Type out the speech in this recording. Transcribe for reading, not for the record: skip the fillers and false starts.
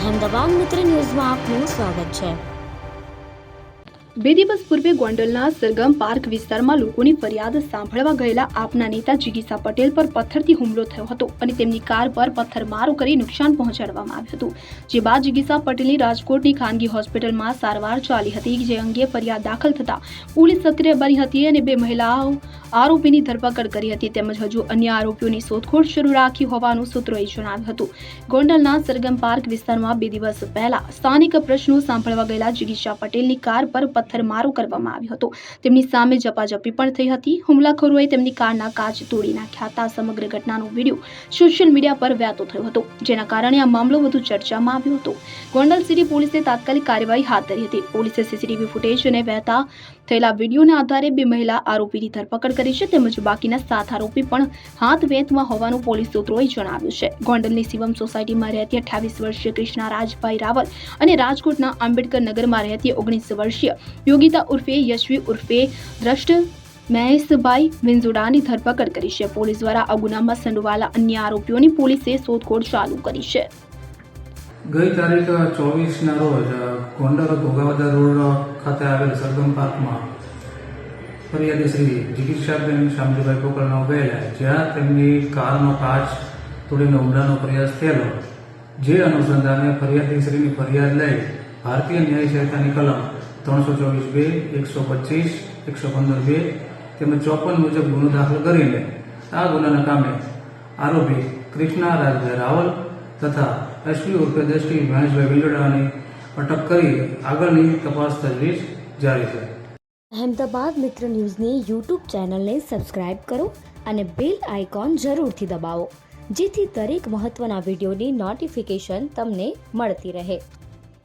અહેમદાબાદ મિત્ર ન્યૂઝમાં આપનું સ્વાગત છે। બે દિવસ પૂર્વે ગોંડલના સરગમ પાર્ક વિસ્તારમાં લોકોની ફરિયાદ સાંભળવા ગયેલા આપના નેતા જિગીસા પટેલ પર પથ્થરથી હુમલો થયો હતો અને તેમની કાર પર પથ્થરમારો કરી નુકસાન પહોંચાડવામાં આવ્યું હતું। જે બાદ જિગીસા પટેલની રાજકોટની ખાનગી હોસ્પિટલમાં સારવાર ચાલી હતી, જે અંગે ફરિયાદ દાખલ થતા પોલીસ સક્રિય બની હતી અને બે મહિલાઓ આરોપીની ધરપકડ કરી હતી, તેમજ હજુ અન્ય આરોપીઓની શોધખોળ શરૂ રાખી હોવાનું સૂત્રોએ જણાવ્યું હતું। ગોંડલના સરગમ પાર્ક વિસ્તારમાં બે દિવસ પહેલા સ્થાનિક પ્રશ્નો સાંભળવા ગયેલા જિગીસા પટેલની કાર પર પથ્થરમારો કરવામાં આવ્યો હતો। તેમની સામે ઝપાઝપી પણ થઈ હતી। હુમલાખોરોએ તેમની કારના કાચ તોડી નાખ્યા હતા। સમગ્ર ઘટનાનો વિડીયો સોશિયલ મીડિયા પર વહેતો થયો હતો, જેના કારણે આ મામલો વધુ ચર્ચામાં આવ્યો હતો। ગોંડલ સિટી પોલીસે તાત્કાલિક કાર્યવાહી હાથ ધરી હતી। પોલીસે સીસીટીવી ફૂટેજ અને વહેતા થયેલા વિડીયોના આધારે બે મહિલા આરોપીની ધરપકડ કરી છે, તેમજ બાકીના 7 આરોપી પણ હાથ વેતમાં હોવાનું પોલીસ સૂત્રોએ જણાવ્યું છે। ગોંડલની શિવમ સોસાયટીમાં રહેતી 28 વર્ષીય કૃષ્ણા રાજભાઈ રાવલ અને રાજકોટના આંબેડકર નગરમાં રહેતી 19 વર્ષીય યોગિતા ઉર્ફે યશવી ઉર્ફે દ્રષ્ટ મહેશભાઈ વિંજોડાની ધરપકડ કરી છે। પોલીસ દ્વારા આ ગુનામાં સંડોવાયેલા અન્ય આરોપીઓની પોલીસે શોધખોળ ચાલુ કરી છે। ગઈ તારીખ 24ના રોજ ગોંડલ ઘોઘાવદર રોડ ખાતે આવેલ સરગમ પાર્કમાં ફરિયાદી શ્રી જિગીસાબેન શામજીભાઈ પોકરણો ગયેલા, જ્યાં તેમની કારનો કાચ તોડીને હુમલાનો પ્રયાસ થયેલો। જે અનુસંધાને ફરિયાદી શ્રીની ફરિયાદ લઈ ભારતીય ન્યાય સંહિતાની કલમ 324(2), 125, 115(2) તેમજ 54 મુજબ ગુનો દાખલ કરીને આ ગુનાના કામે આરોપી કૃષ્ણા રાજભાઈ રાવલ તથા એસપી ઉર્ફે દ્રષ્ટિ મહેશભાઈ વિંજોડાની અટક કરી આગળની તપાસ તજવીજ જારી છે। અહેમદાબાદ મિત્ર ન્યૂઝની યુટ્યુબ ચેનલને સબસ્ક્રાઇબ કરો અને બેલ આઇકોન જરૂરથી દબાવો, જેથી દરેક મહત્વના વિડીયોની નોટિફિકેશન તમને મળતી રહે।